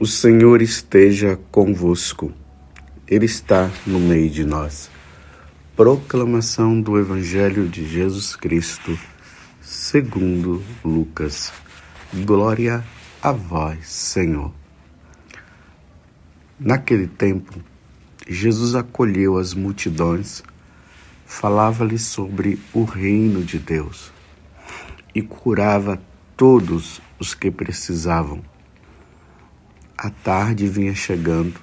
O Senhor esteja convosco, Ele está no meio de nós. Proclamação do Evangelho de Jesus Cristo, segundo Lucas. Glória a vós, Senhor. Naquele tempo, Jesus acolheu as multidões, falava-lhes sobre o reino de Deus e curava todos os que precisavam. A tarde vinha chegando.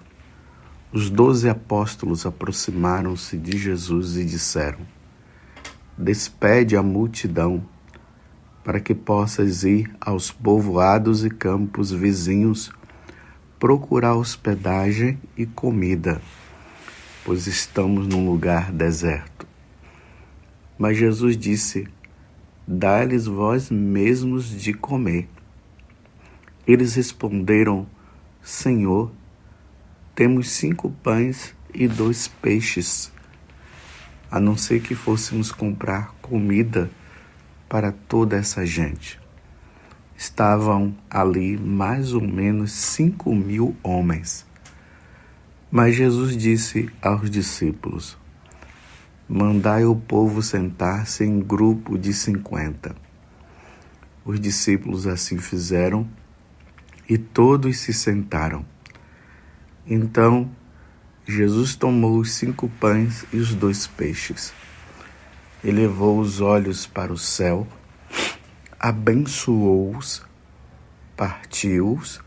Os 12 apóstolos aproximaram-se de Jesus e disseram: Despede a multidão, para que possas ir aos povoados e campos vizinhos, procurar hospedagem e comida, pois estamos num lugar deserto. Mas Jesus disse: Dá-lhes vós mesmos de comer. Eles responderam: Senhor, temos 5 pães e 2 peixes, a não ser que fôssemos comprar comida para toda essa gente. Estavam ali mais ou menos 5.000 homens. Mas Jesus disse aos discípulos: Mandai o povo sentar-se em grupo de 50. Os discípulos assim fizeram e todos se sentaram. Então, Jesus tomou os 5 pães e os 2 peixes. Elevou os olhos para o céu, abençoou-os, partiu-os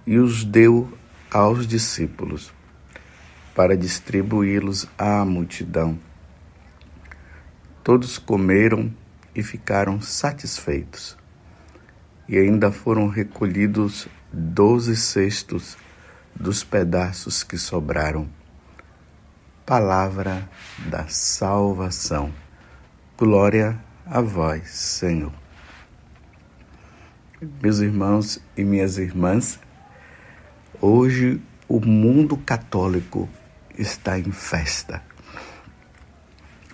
e os deu aos discípulos, para distribuí-los à multidão. Todos comeram e ficaram satisfeitos. E ainda foram recolhidos 12 cestos dos pedaços que sobraram. Palavra da salvação. Glória a vós, Senhor. Meus irmãos e minhas irmãs, hoje o mundo católico está em festa.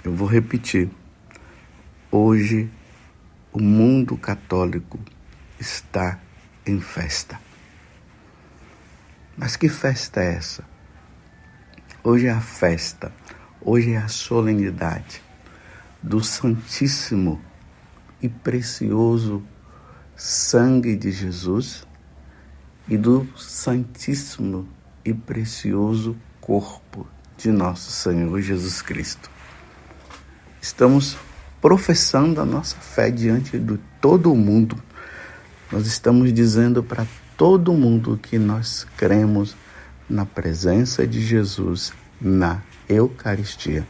Eu vou repetir. Hoje o mundo católico está em festa. Mas que festa é essa? Hoje é a festa, hoje é a solenidade do Santíssimo e Precioso Sangue de Jesus e do Santíssimo e Precioso Corpo de nosso Senhor Jesus Cristo. Estamos professando a nossa fé diante de todo o mundo. Nós estamos dizendo para todo mundo que nós cremos na presença de Jesus na Eucaristia.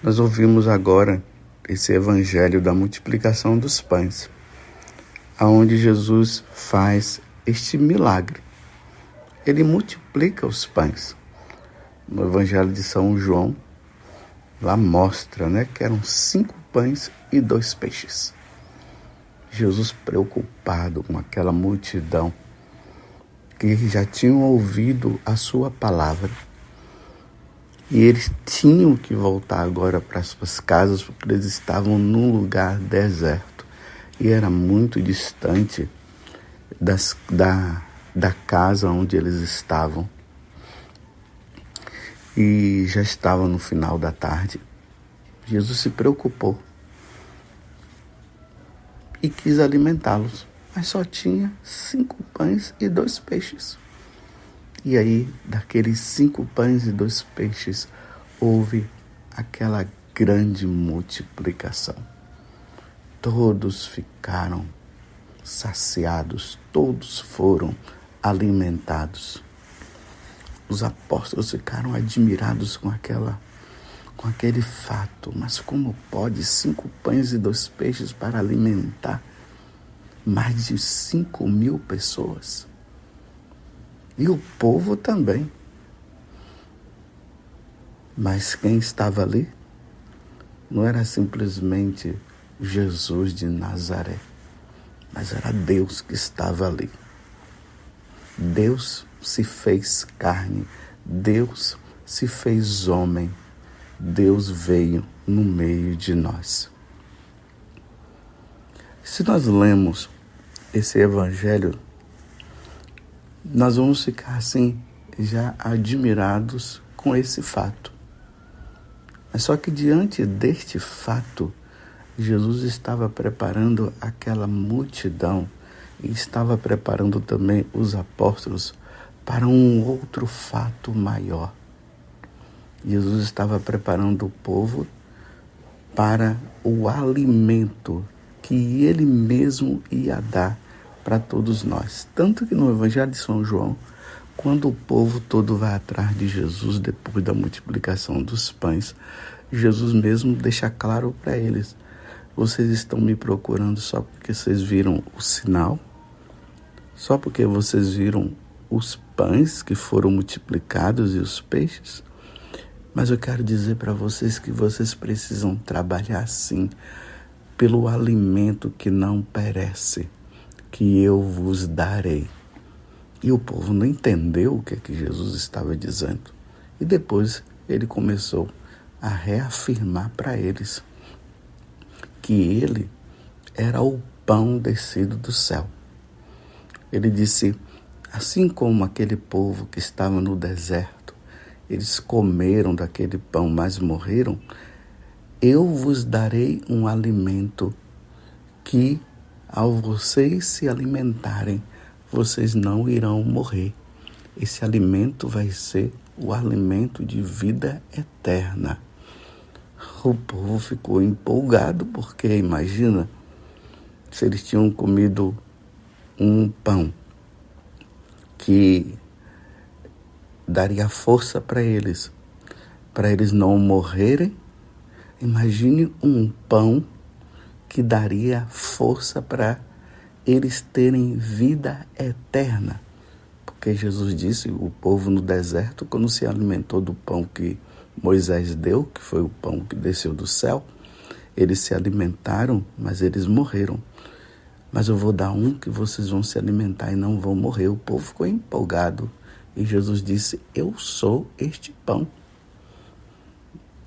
Nós ouvimos agora esse evangelho da multiplicação dos pães, aonde Jesus faz este milagre. Ele multiplica os pães. No evangelho de São João, lá mostra, que eram 5 pães e 2 peixes. Jesus preocupado com aquela multidão que já tinham ouvido a sua palavra. E eles tinham que voltar agora para as suas casas, porque eles estavam num lugar deserto. E era muito distante da casa onde eles estavam. E já estava no final da tarde. Jesus se preocupou e quis alimentá-los, mas só tinha 5 pães e 2 peixes. E aí, daqueles 5 pães e 2 peixes, houve aquela grande multiplicação. Todos ficaram saciados, todos foram alimentados. Os apóstolos ficaram admirados com aquele fato. Mas como pode 5 pães e 2 peixes para alimentar mais de 5.000 pessoas? E o povo também. Mas quem estava ali não era simplesmente Jesus de Nazaré, mas era Deus que estava ali. Deus se fez carne, Deus se fez homem, Deus veio no meio de nós. Se nós lemos esse evangelho nós vamos ficar assim, já admirados com esse fato. Mas só que diante deste fato, Jesus estava preparando aquela multidão e estava preparando também os apóstolos para um outro fato maior. Jesus estava preparando o povo para o alimento que ele mesmo ia dar para todos nós. Tanto que no Evangelho de São João, quando o povo todo vai atrás de Jesus depois da multiplicação dos pães, Jesus mesmo deixa claro para eles: vocês estão me procurando só porque vocês viram o sinal? Só porque vocês viram os pães que foram multiplicados e os peixes? Mas eu quero dizer para vocês que vocês precisam trabalhar sim pelo alimento que não perece, que eu vos darei. E o povo não entendeu o que Jesus estava dizendo. E depois ele começou a reafirmar para eles que ele era o pão descido do céu. Ele disse: assim como aquele povo que estava no deserto, eles comeram daquele pão, mas morreram, eu vos darei um alimento que, ao vocês se alimentarem, vocês não irão morrer. Esse alimento vai ser o alimento de vida eterna. O povo ficou empolgado, porque imagina se eles tinham comido um pão que daria força para eles não morrerem. Imagine um pão que daria força para eles terem vida eterna. Porque Jesus disse, o povo no deserto, quando se alimentou do pão que Moisés deu, que foi o pão que desceu do céu, eles se alimentaram, mas eles morreram. Mas eu vou dar um que vocês vão se alimentar e não vão morrer. O povo ficou empolgado. E Jesus disse: eu sou este pão.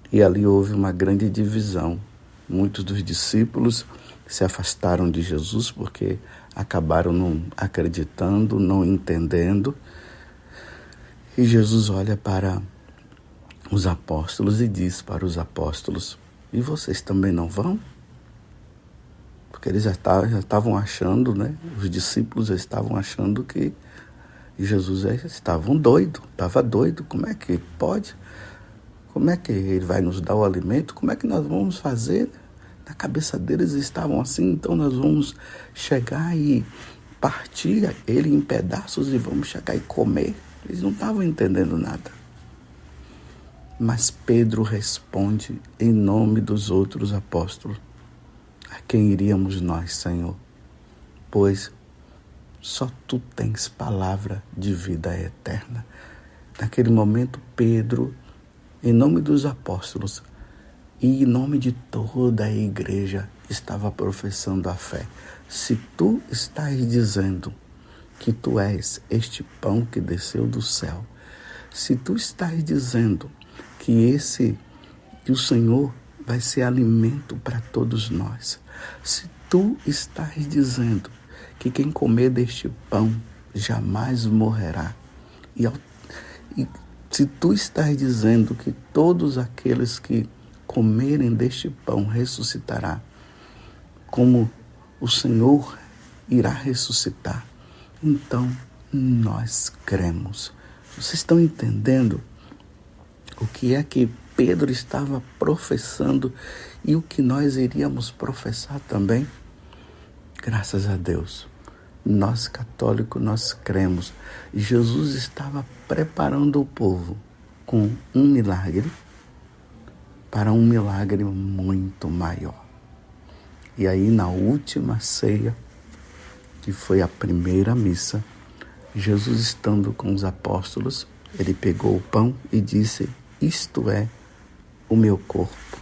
E ali houve uma grande divisão. Muitos dos discípulos se afastaram de Jesus porque acabaram não acreditando, não entendendo. E Jesus olha para os apóstolos e diz para os apóstolos: e vocês também não vão? Porque eles já estavam achando, né? Os discípulos já estavam achando que Jesus estava doido. Como é que pode? Como é que ele vai nos dar o alimento? Como é que nós vamos fazer? Na cabeça deles estavam assim: então nós vamos chegar e partir ele em pedaços e vamos chegar e comer. Eles não estavam entendendo nada. Mas Pedro responde em nome dos outros apóstolos: a quem iríamos nós, Senhor? Pois só tu tens palavra de vida eterna. Naquele momento, Pedro, em nome dos apóstolos e em nome de toda a igreja, estava professando a fé. Se tu estás dizendo que tu és este pão que desceu do céu, se tu estás dizendo que o Senhor vai ser alimento para todos nós, se tu estás dizendo que quem comer deste pão jamais morrerá, e se tu estás dizendo que todos aqueles que comerem deste pão ressuscitará, como o Senhor irá ressuscitar, então nós cremos. Vocês estão entendendo o que é que Pedro estava professando e o que nós iríamos professar também? Graças a Deus, nós católicos, nós cremos. Jesus estava preparando o povo com um milagre para um milagre muito maior. E aí, na última ceia, que foi a primeira missa, Jesus, estando com os apóstolos, ele pegou o pão e disse: isto é o meu corpo,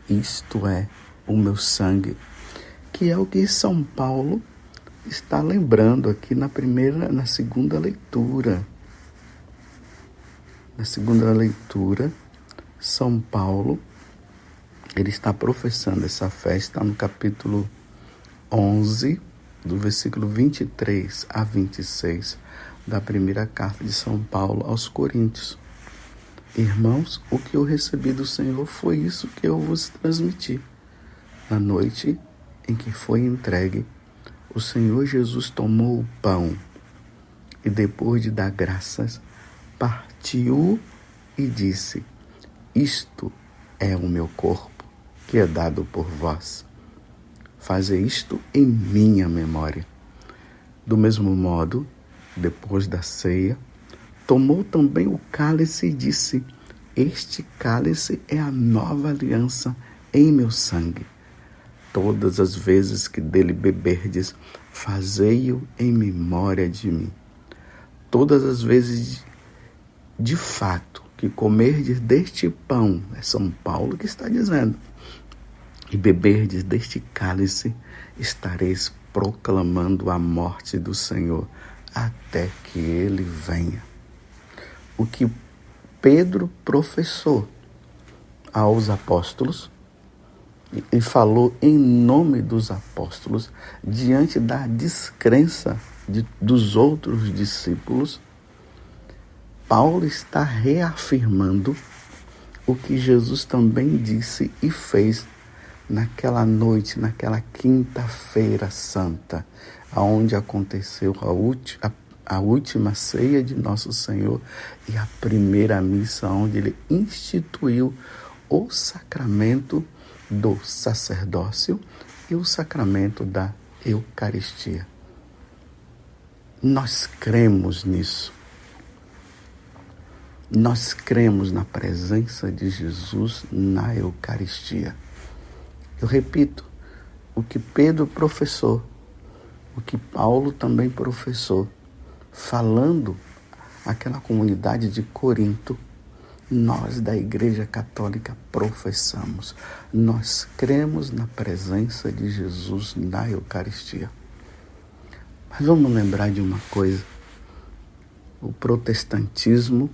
isto é o meu sangue, que é o que São Paulo está lembrando aqui na segunda leitura. Na segunda leitura, São Paulo, ele está professando essa fé, está no capítulo 11, do versículo 23 a 26. da primeira carta de São Paulo aos Coríntios. Irmãos, o que eu recebi do Senhor foi isso que eu vos transmiti. Na noite em que foi entregue, o Senhor Jesus tomou o pão e, depois de dar graças, partiu e disse: isto é o meu corpo, que é dado por vós. Fazei isto em minha memória. Do mesmo modo, depois da ceia, tomou também o cálice e disse: este cálice é a nova aliança em meu sangue. Todas as vezes que dele beberdes, fazei-o em memória de mim. Todas as vezes, de fato, que comerdes deste pão, é São Paulo que está dizendo, e beberdes deste cálice, estareis proclamando a morte do Senhor até que ele venha. O que Pedro professou aos apóstolos e falou em nome dos apóstolos diante da descrença dos outros discípulos, Paulo está reafirmando o que Jesus também disse e fez naquela noite, naquela quinta-feira santa, onde aconteceu a última ceia de Nosso Senhor e a primeira missa, onde ele instituiu o sacramento do sacerdócio e o sacramento da Eucaristia. Nós cremos nisso. Nós cremos na presença de Jesus na Eucaristia. Eu repito, o que Pedro professou, o que Paulo também professou, falando àquela comunidade de Corinto, nós da Igreja Católica professamos. Nós cremos na presença de Jesus na Eucaristia. Mas vamos lembrar de uma coisa. O protestantismo,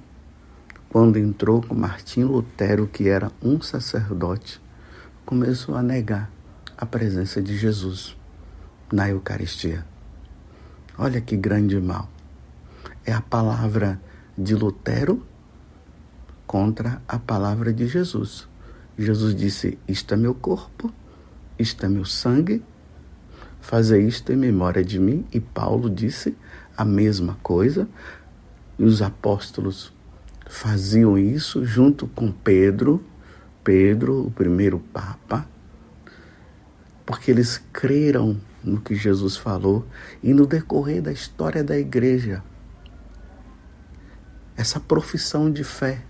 quando entrou com Martinho Lutero, que era um sacerdote, começou a negar a presença de Jesus na Eucaristia. Olha que grande mal. É a palavra de Lutero contra a palavra de Jesus. Jesus disse: isto é meu corpo, isto é meu sangue, fazei isto em memória de mim. E Paulo disse a mesma coisa. E os apóstolos faziam isso junto com Pedro, o primeiro Papa, porque eles creram no que Jesus falou. E no decorrer da história da igreja, essa profissão de fé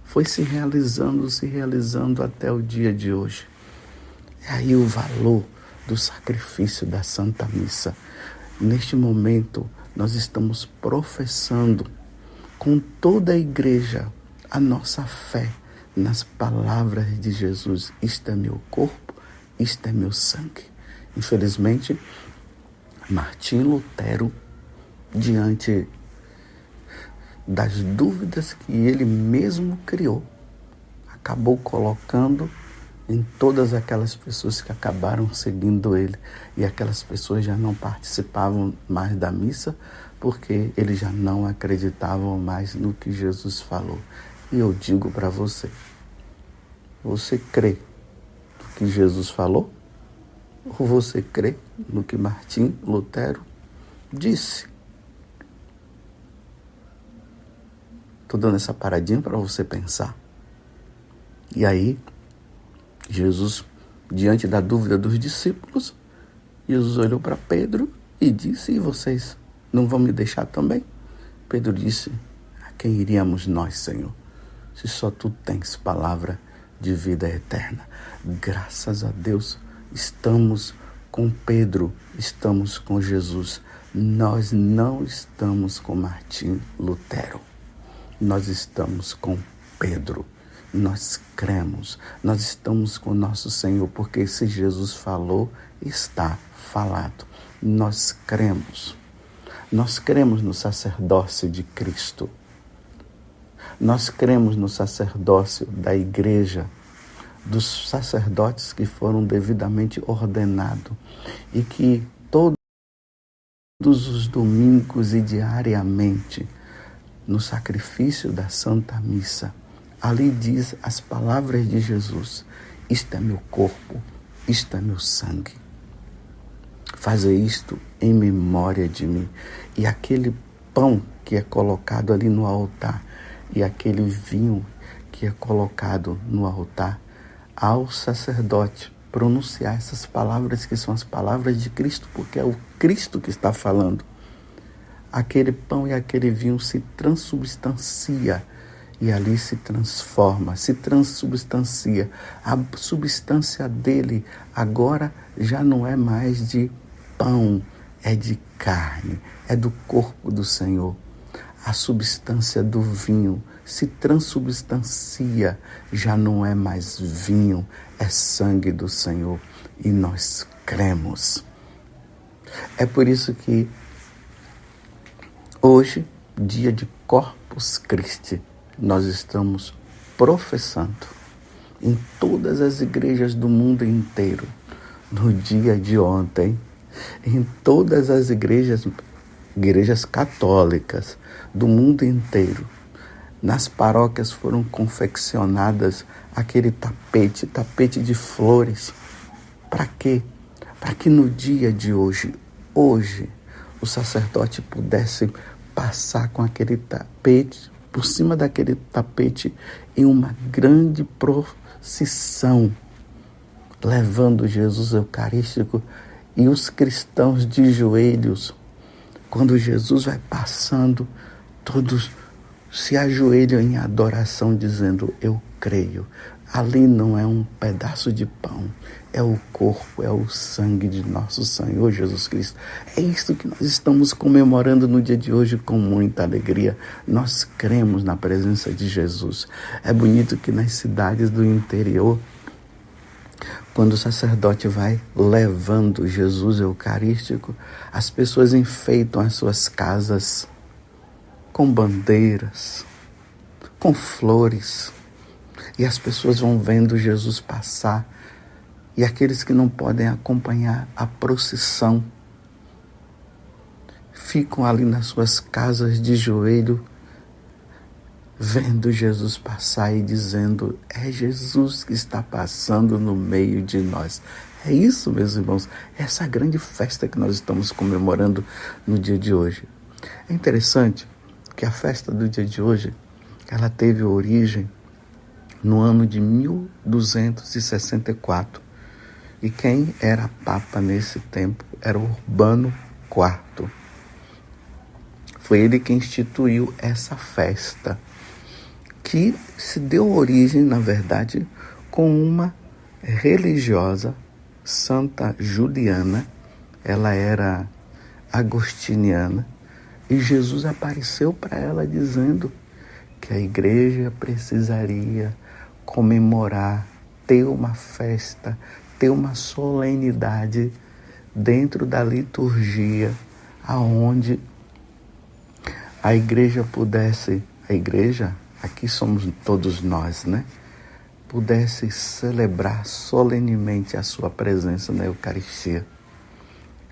foi se realizando até o dia de hoje. É aí o valor do sacrifício da Santa Missa. Neste momento, nós estamos professando com toda a igreja a nossa fé nas palavras de Jesus. Isto é meu corpo, isto é meu sangue. Infelizmente, Martinho Lutero, diante das dúvidas que ele mesmo criou, acabou colocando em todas aquelas pessoas que acabaram seguindo ele. E aquelas pessoas já não participavam mais da missa, porque eles já não acreditavam mais no que Jesus falou. E eu digo para você, você crê no que Jesus falou? Ou você crê no que Martinho Lutero disse? Estou dando essa paradinha para você pensar. E aí, Jesus, diante da dúvida dos discípulos, Jesus olhou para Pedro e disse: e vocês não vão me deixar também? Pedro disse: a quem iríamos nós, Senhor, se só tu tens palavra de vida eterna? Graças a Deus, estamos com Pedro, estamos com Jesus. Nós não estamos com Martinho Lutero. Nós estamos com Pedro. Nós cremos, nós estamos com nosso Senhor, porque se Jesus falou, está falado. Nós cremos no sacerdócio de Cristo. Nós cremos no sacerdócio da igreja, dos sacerdotes que foram devidamente ordenados e que todos os domingos e diariamente no sacrifício da Santa Missa. Ali diz as palavras de Jesus: isto é meu corpo, isto é meu sangue. Fazer isto em memória de mim. E aquele pão que é colocado ali no altar e aquele vinho que é colocado no altar, ao sacerdote pronunciar essas palavras que são as palavras de Cristo, porque é o Cristo que está falando. Aquele pão e aquele vinho se transubstancia e ali se transforma, se transubstancia. A substância dele agora já não é mais de pão, é de carne, é do corpo do Senhor. A substância do vinho se transubstancia, já não é mais vinho, é sangue do Senhor. E nós cremos. É por isso que hoje, dia de Corpus Christi, nós estamos professando em todas as igrejas do mundo inteiro, no dia de ontem, em todas as igrejas católicas do mundo inteiro, nas paróquias foram confeccionadas aquele tapete de flores. Para quê? Para que no dia de hoje, o sacerdote pudesse passar com aquele tapete, por cima daquele tapete, em uma grande procissão, levando Jesus Eucarístico e os cristãos de joelhos. Quando Jesus vai passando, todos se ajoelham em adoração, dizendo: eu creio. Ali não é um pedaço de pão, é o corpo, é o sangue de nosso Senhor Jesus Cristo. É isso que nós estamos comemorando no dia de hoje com muita alegria. Nós cremos na presença de Jesus. É bonito que nas cidades do interior, quando o sacerdote vai levando Jesus Eucarístico, as pessoas enfeitam as suas casas com bandeiras, com flores, e as pessoas vão vendo Jesus passar, e aqueles que não podem acompanhar a procissão ficam ali nas suas casas de joelho, vendo Jesus passar e dizendo: é Jesus que está passando no meio de nós. É isso, meus irmãos, essa grande festa que nós estamos comemorando no dia de hoje. É interessante que a festa do dia de hoje, ela teve origem no ano de 1264. E quem era papa nesse tempo era Urbano IV. Foi ele que instituiu essa festa, que se deu origem, na verdade, com uma religiosa, Santa Juliana. Ela era agostiniana, e Jesus apareceu para ela dizendo que a igreja precisaria comemorar, ter uma festa, ter uma solenidade dentro da liturgia, aonde a igreja pudesse, aqui somos todos nós, né? Pudesse celebrar solenemente a sua presença na Eucaristia.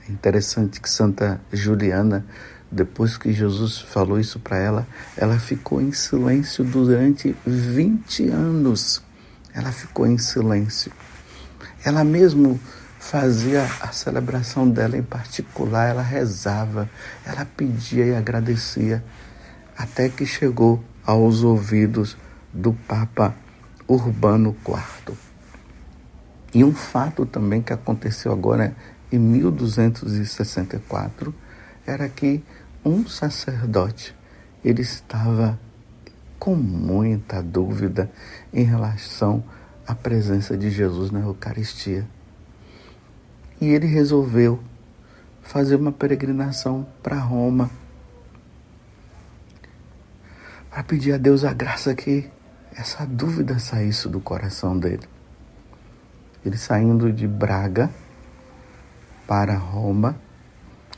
É interessante que Santa Juliana, depois que Jesus falou isso para ela, ela ficou em silêncio durante 20 anos. Ela ficou em silêncio. Ela mesmo fazia a celebração dela em particular, ela rezava, ela pedia e agradecia, até que chegou aos ouvidos do Papa Urbano IV. E um fato também que aconteceu agora em 1264, era que um sacerdote, ele estava com muita dúvida em relação à presença de Jesus na Eucaristia. E ele resolveu fazer uma peregrinação para Roma, para pedir a Deus a graça que essa dúvida saísse do coração dele. Ele, saindo de Braga para Roma,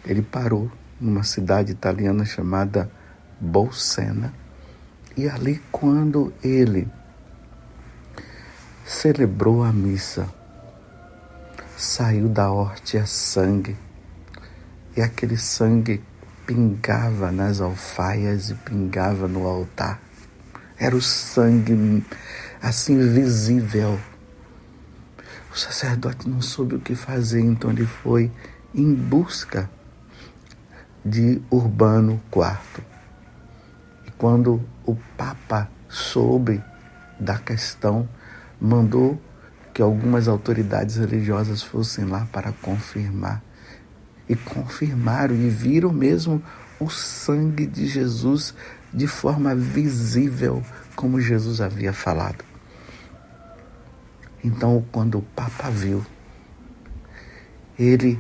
ele parou numa cidade italiana chamada Bolsena. E ali, quando ele celebrou a missa, saiu da hóstia sangue, e aquele sangue pingava nas alfaias e pingava no altar. Era o sangue assim visível. O sacerdote não soube o que fazer, então ele foi em busca de Urbano IV. E quando o Papa soube da questão, mandou que algumas autoridades religiosas fossem lá para confirmar. E confirmaram e viram mesmo o sangue de Jesus de forma visível, como Jesus havia falado. Então, quando o Papa viu, ele,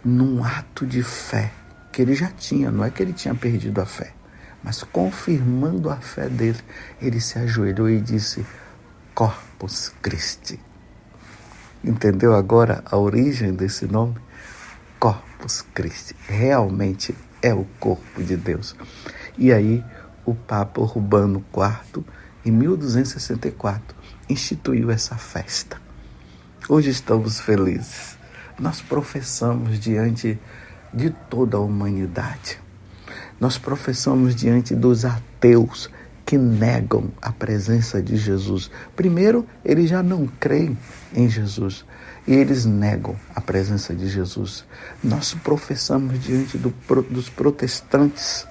num ato de fé, que ele já tinha, não é que ele tinha perdido a fé, mas confirmando a fé dele, ele se ajoelhou e disse: Corpus Christi. Entendeu agora a origem desse nome? Corpus Christi. Realmente é o corpo de Deus. E aí, o Papa Urbano IV, em 1264, instituiu essa festa. Hoje estamos felizes. Nós professamos diante de toda a humanidade. Nós professamos diante dos ateus que negam a presença de Jesus. Primeiro, eles já não creem em Jesus e eles negam a presença de Jesus. Nós professamos diante dos protestantes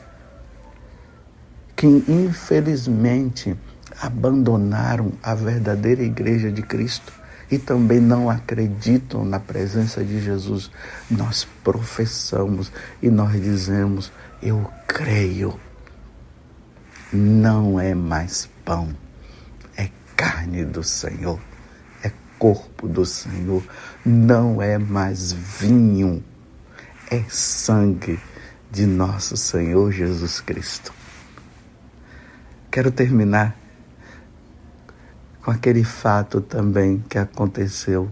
que, infelizmente, abandonaram a verdadeira igreja de Cristo e também não acreditam na presença de Jesus. Nós professamos e nós dizemos: eu creio. Não é mais pão, é carne do Senhor, é corpo do Senhor. Não é mais vinho, é sangue de nosso Senhor Jesus Cristo. Quero terminar com aquele fato também que aconteceu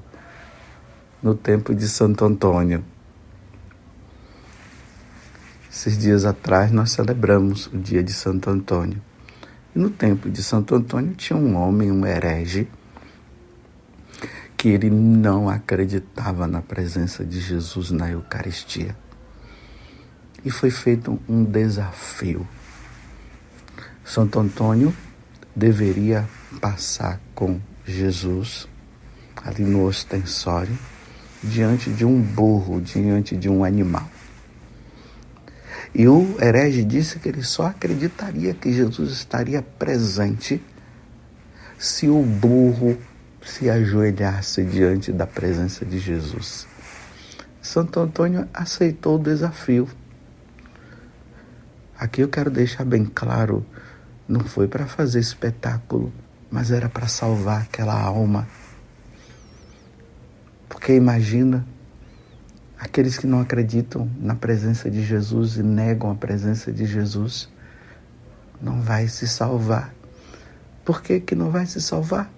no tempo de Santo Antônio. Esses dias atrás nós celebramos o dia de Santo Antônio. E no tempo de Santo Antônio tinha um homem, um herege, que ele não acreditava na presença de Jesus na Eucaristia. E foi feito um desafio. Santo Antônio deveria passar com Jesus ali no ostensório, diante de um burro, diante de um animal. E o herege disse que ele só acreditaria que Jesus estaria presente se o burro se ajoelhasse diante da presença de Jesus. Santo Antônio aceitou o desafio. Aqui eu quero deixar bem claro, não foi para fazer espetáculo, mas era para salvar aquela alma. Porque imagina, aqueles que não acreditam na presença de Jesus e negam a presença de Jesus, não vai se salvar. Por que que não vai se salvar?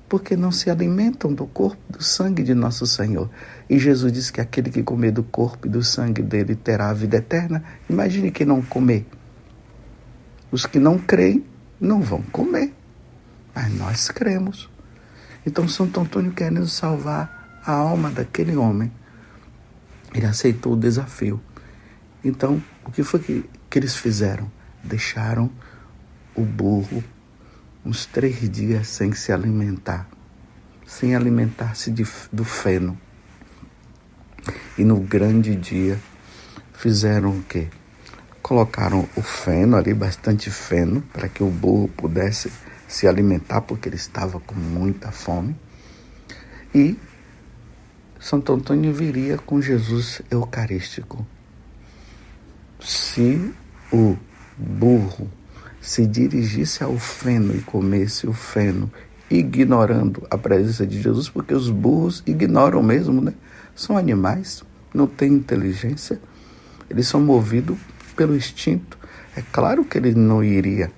Porque não se alimentam do corpo e do sangue de nosso Senhor. E Jesus disse que aquele que comer do corpo e do sangue dele terá a vida eterna. Imagine quem não comer. Os que não creem não vão comer, mas nós cremos. Então Santo Antônio, querendo salvar a alma daquele homem, ele aceitou o desafio. Então, o que foi que eles fizeram? Deixaram o burro uns 3 dias sem se alimentar, sem alimentar-se do feno. E no grande dia, fizeram o quê? Colocaram o feno ali, bastante feno, para que o burro pudesse se alimentar, porque ele estava com muita fome. E Santo Antônio viria com Jesus eucarístico. Se o burro se dirigisse ao feno e comesse o feno, ignorando a presença de Jesus, porque os burros ignoram mesmo, né? São animais, não têm inteligência, eles são movidos pelo instinto. É claro que ele não iria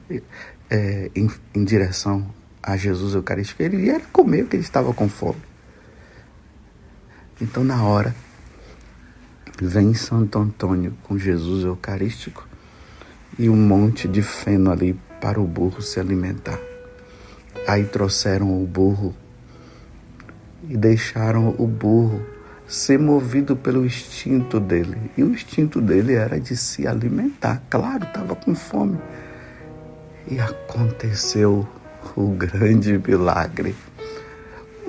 em direção a Jesus eucarístico, ele ia comer porque ele estava com fome. Então, na hora, vem Santo Antônio com Jesus eucarístico e um monte de feno ali para o burro se alimentar. Aí trouxeram o burro e deixaram o burro ser movido pelo instinto dele. E o instinto dele era de se alimentar. Claro, estava com fome. E aconteceu o grande milagre.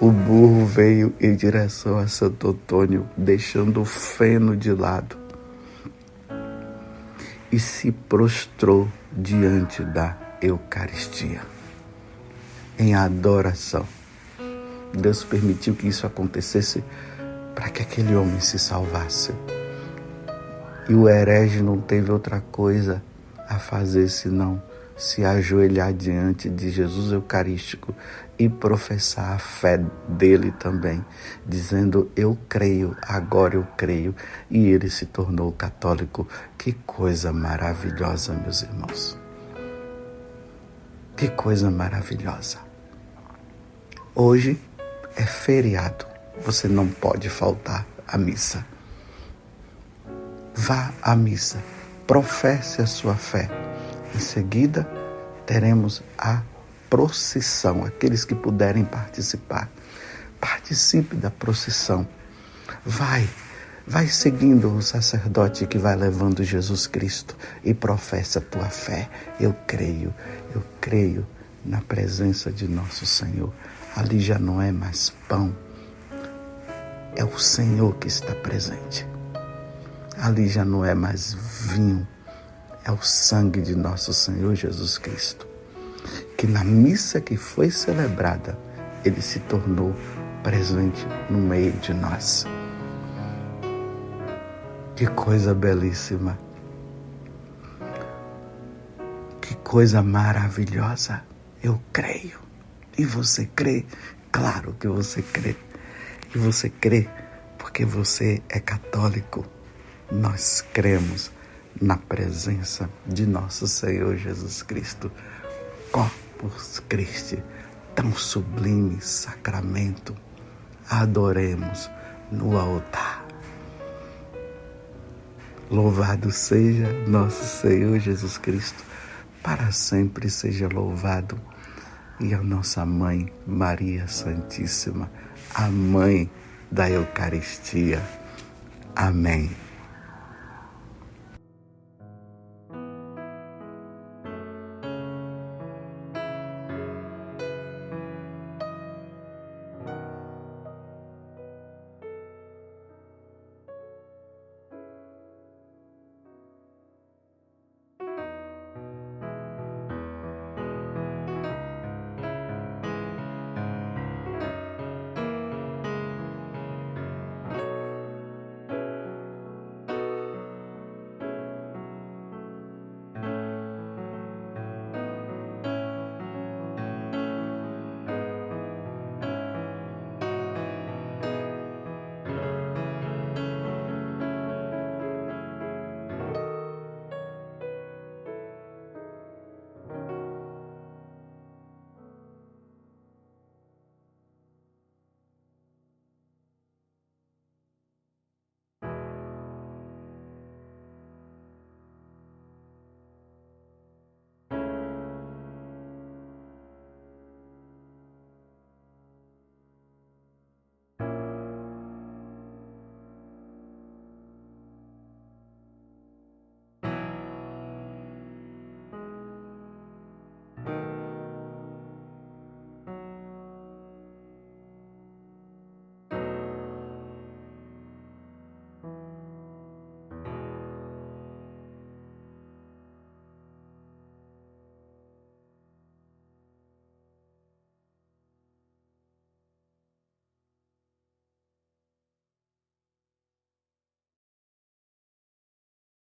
O burro veio em direção a Santo Antônio, deixando o feno de lado, e se prostrou diante da Eucaristia, em adoração. Deus permitiu que isso acontecesse para que aquele homem se salvasse. E o herege não teve outra coisa a fazer senão se ajoelhar diante de Jesus Eucarístico e professar a fé dele também, dizendo: eu creio, agora eu creio. E ele se tornou católico. Que coisa maravilhosa, meus irmãos. Que coisa maravilhosa. Hoje é feriado, você não pode faltar à missa. Vá à missa, professe a sua fé. Em seguida, teremos a procissão. Aqueles que puderem participar, participe da procissão. Vai seguindo o sacerdote que vai levando Jesus Cristo e professa a tua fé. Eu creio na presença de nosso Senhor. Ali já não é mais pão, é o Senhor que está presente. Ali já não é mais vinho, é o sangue de nosso Senhor Jesus Cristo, que na missa que foi celebrada, ele se tornou presente no meio de nós. Que coisa belíssima, que coisa maravilhosa. Eu creio. E você crê? Claro que você crê. E você crê porque você é católico. Nós cremos na presença de nosso Senhor Jesus Cristo. Corpus Christi, tão sublime sacramento. Adoremos no altar. Louvado seja nosso Senhor Jesus Cristo. Para sempre seja louvado. E a nossa Mãe Maria Santíssima, a Mãe da Eucaristia. Amém.